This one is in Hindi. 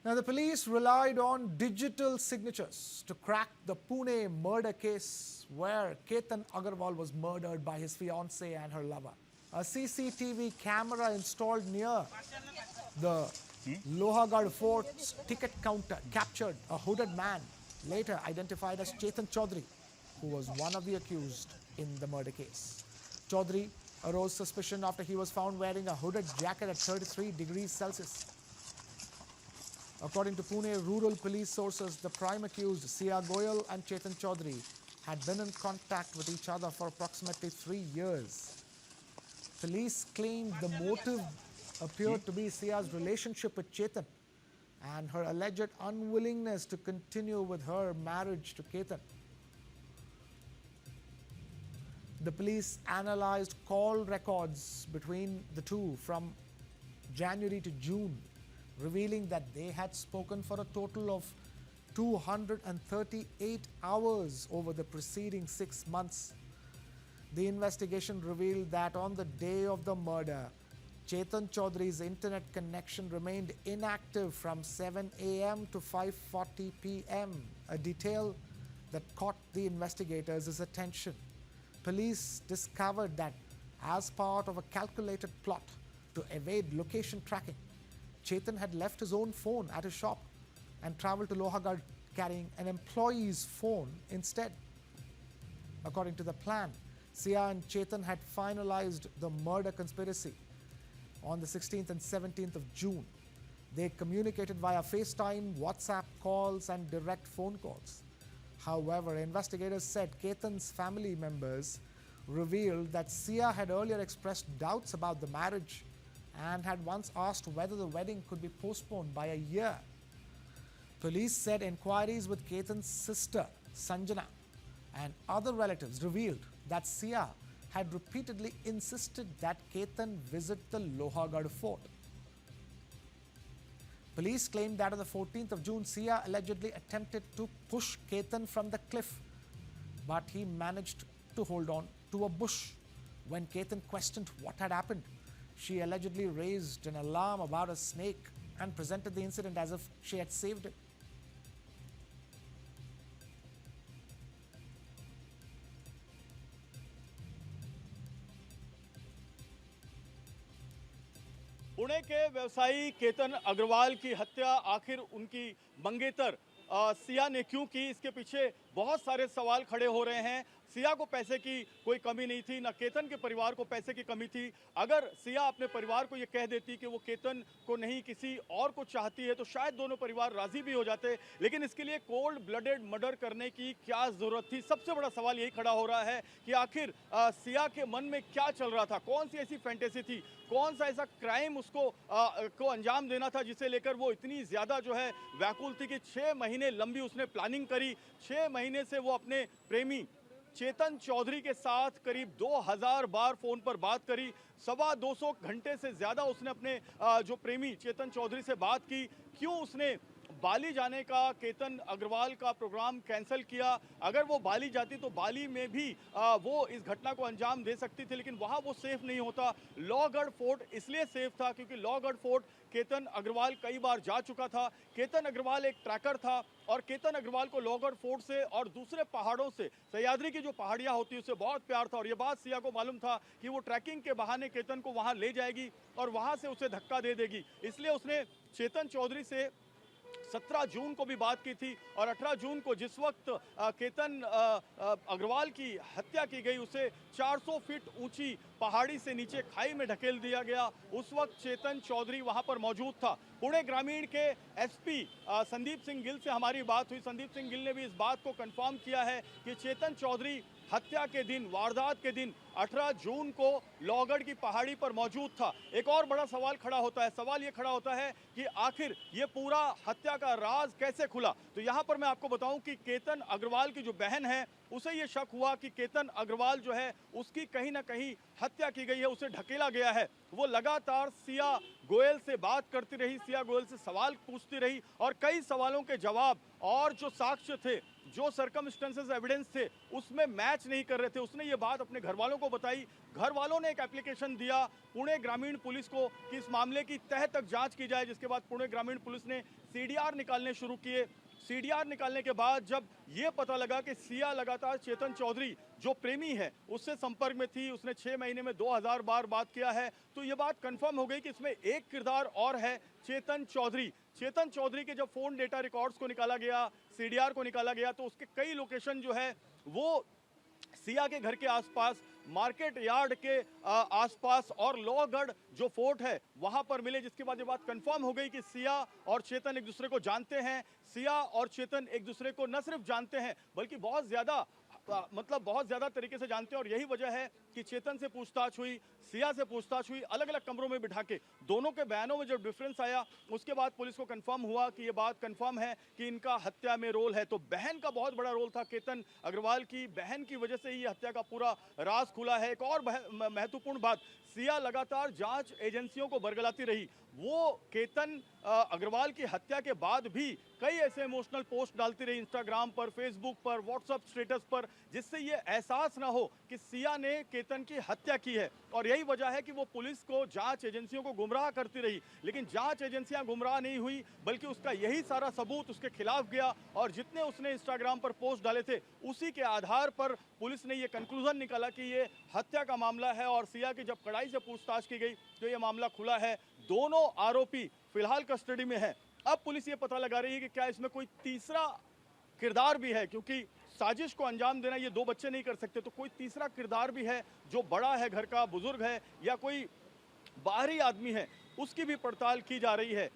Now, the police relied on digital signatures to crack the Pune murder case where Ketan Agarwal was murdered by his fiancée and her lover. A CCTV camera installed near the Lohagad Fort's ticket counter captured a hooded man, later identified as Chetan Chaudhary, who was one of the accused in the murder case. Chaudhary arose suspicion after he was found wearing a hooded jacket at 33 degrees Celsius. According to Pune rural police sources, the prime accused, Sia Goyal and Chetan Chaudhary, had been in contact with each other for approximately 3 years. Police claimed the motive appeared to be Sia's relationship with Chetan and her alleged unwillingness to continue with her marriage to Ketan. The police analyzed call records between the two from January to June, revealing that they had spoken for a total of 238 hours over the preceding 6 months. The investigation revealed that on the day of the murder, Chetan Chaudhary's internet connection remained inactive from 7 a.m. to 5:40 p.m., a detail that caught the investigators' attention. Police discovered that as part of a calculated plot to evade location tracking, Chetan had left his own phone at his shop and traveled to Lohagad carrying an employee's phone instead. According to the plan, Sia and Chetan had finalized the murder conspiracy on the 16th and 17th of June. They communicated via FaceTime, WhatsApp calls, and direct phone calls. However, investigators said Ketan's family members revealed that Sia had earlier expressed doubts about the marriage and had once asked whether the wedding could be postponed by a year. Police said inquiries with Ketan's sister, Sanjana, and other relatives revealed that Sia had repeatedly insisted that Ketan visit the Lohagad fort. Police claimed that on the 14th of June, Sia allegedly attempted to push Ketan from the cliff, but he managed to hold on to a bush. When Ketan questioned what had happened, she allegedly raised an alarm about a snake and presented the incident as if she had saved it. Pune के व्यवसायी केतन अग्रवाल की हत्या आखिर उनकी मंगेतर सिया ने क्यों की, इसके पीछे बहुत सारे सवाल खड़े हो रहे हैं। सिया को पैसे की कोई कमी नहीं थी, ना केतन के परिवार को पैसे की कमी थी। अगर सिया अपने परिवार को ये कह देती कि वो केतन को नहीं किसी और को चाहती है तो शायद दोनों परिवार राजी भी हो जाते, लेकिन इसके लिए कोल्ड ब्लडेड मर्डर करने की क्या जरूरत थी? सबसे बड़ा सवाल यही खड़ा हो रहा है कि आखिर सिया के मन में क्या चल रहा था, कौन सी ऐसी फैंटेसी थी, कौन सा ऐसा क्राइम उसको को अंजाम देना था जिसे लेकर वो इतनी ज्यादा जो है व्याकुल थी कि 6 महीने लंबी उसने प्लानिंग करी। 6 महीने से वो अपने प्रेमी चेतन चौधरी के साथ करीब 2000 बार फोन पर बात करी। 250 घंटे से ज्यादा उसने अपने जो प्रेमी चेतन चौधरी से बात की। क्यों उसने बाली जाने का केतन अग्रवाल का प्रोग्राम कैंसिल किया? अगर वो बाली जाती तो बाली में भी वो इस घटना को अंजाम दे सकती थी, लेकिन वहां वो सेफ नहीं होता। लॉगढ़ फोर्ट इसलिए सेफ था क्योंकि लॉगढ़ फोर्ट केतन अग्रवाल कई बार जा चुका था। केतन अग्रवाल एक ट्रैकर था और केतन अग्रवाल को लॉगढ़ फोर्ट से और दूसरे पहाड़ों से, सह्याद्री की जो पहाड़ियां होती है उससे बहुत प्यार था और ये बात सिया को मालूम था कि वो ट्रैकिंग के बहाने केतन को वहां ले जाएगी और वहां से उसे धक्का दे देगी। इसलिए उसने चेतन चौधरी से 17 जून को भी बात की थी और 18 जून को जिस वक्त केतन अग्रवाल की हत्या की गई, उसे 400 फीट ऊंची पहाड़ी से नीचे खाई में ढकेल दिया गया। उस वक्त चेतन चौधरी वहां पर मौजूद था। पुणे ग्रामीण के एसपी संदीप सिंह गिल से हमारी बात हुई। संदीप सिंह गिल ने भी इस बात को कंफर्म किया है कि चेतन चौधरी हत्या के दिन, वारदात के दिन 18 जून को लॉगढ़ की पहाड़ी पर मौजूद था। एक और बड़ा सवाल खड़ा होता है, सवाल ये खड़ा होता है कि आखिर ये पूरा हत्या का राज कैसे खुला? तो यहाँ पर मैं आपको बताऊं कि केतन अग्रवाल की जो बहन है उसे ये शक हुआ कि केतन अग्रवाल जो है उसकी कहीं ना कहीं हत्या की गई है, उसे ढकेला गया है। वो लगातार सिया गोयल से बात करती रही, सिया गोयल से सवाल पूछती रही और कई सवालों के जवाब और जो साक्ष्य थे जो सर्कमस्टेंसेस एविडेंस थे उसमें मैच नहीं कर रहे थे। उसने ये बात अपने घर वालों को बताई। घर वालों ने एक एप्लीकेशन दिया पुणे ग्रामीण पुलिस को कि इस मामले की तह तक जांच की जाए, जिसके बाद पुणे ग्रामीण पुलिस ने सीडीआर निकालने शुरू किए। सीडीआर निकालने के बाद जब ये पता लगा कि सिया लगातार चेतन चौधरी जो प्रेमी है उससे संपर्क में थी, उसने 6 महीने में 2000 बार बात किया है, तो ये बात कंफर्म हो गई कि इसमें एक किरदार और है, चेतन चौधरी। चेतन चौधरी के जब फोन डेटा रिकॉर्ड्स को निकाला गया, सीडीआर को निकाला गया, तो उसके कई लोकेशन जो है वो सिया के घर के आसपास, मार्केट यार्ड के आसपास और लोहगढ़ जो फोर्ट है वहां पर मिले, जिसके बाद ये बात कंफर्म हो गई कि सिया और चेतन एक दूसरे को जानते हैं। सिया और चेतन एक दूसरे को न सिर्फ जानते हैं बल्कि बहुत ज्यादा तरीके से जानते हैं, और यही वजह है कि चेतन से पूछताछ हुई, सिया से पूछताछ हुई, अलग अलग कमरों में बिठा के दोनों के बयानों में जब डिफरेंस आया उसके बाद पुलिस को कंफर्म हुआ कि ये बात कंफर्म है कि इनका हत्या में रोल है। तो बहन का बहुत बड़ा रोल था, केतन अग्रवाल की बहन की वजह से ही हत्या का पूरा राज खुला है। एक और महत्वपूर्ण बात, सिया लगातार जांच एजेंसियों को बरगलाती रही। वो केतन अग्रवाल की हत्या के बाद भी कई ऐसे इमोशनल पोस्ट डालती रही इंस्टाग्राम पर, फेसबुक पर, व्हाट्सएप स्टेटस पर, जिससे ये एहसास ना हो कि सिया ने केतन की हत्या की है। और यही वजह है कि वो पुलिस को, जांच एजेंसियों को गुमराह करती रही। लेकिन जांच एजेंसियां गुमराह नहीं हुई, बल्कि उसका यही सारा सबूत उसके खिलाफ गया, और जितने उसने इंस्टाग्राम पर पोस्ट डाले थे उसी के आधार पर पुलिस ने ये कंक्लूजन निकाला कि ये हत्या का मामला है। और सिया की जब कड़ाई से पूछताछ की गई तो ये मामला खुला है। दोनों आरोपी फिलहाल कस्टडी में है। अब पुलिस ये पता लगा रही है कि क्या इसमें कोई तीसरा किरदार भी है, क्योंकि साजिश को अंजाम देना ये दो बच्चे नहीं कर सकते, तो कोई तीसरा किरदार भी है जो बड़ा है, घर का बुजुर्ग है, या कोई बाहरी आदमी है, उसकी भी पड़ताल की जा रही है।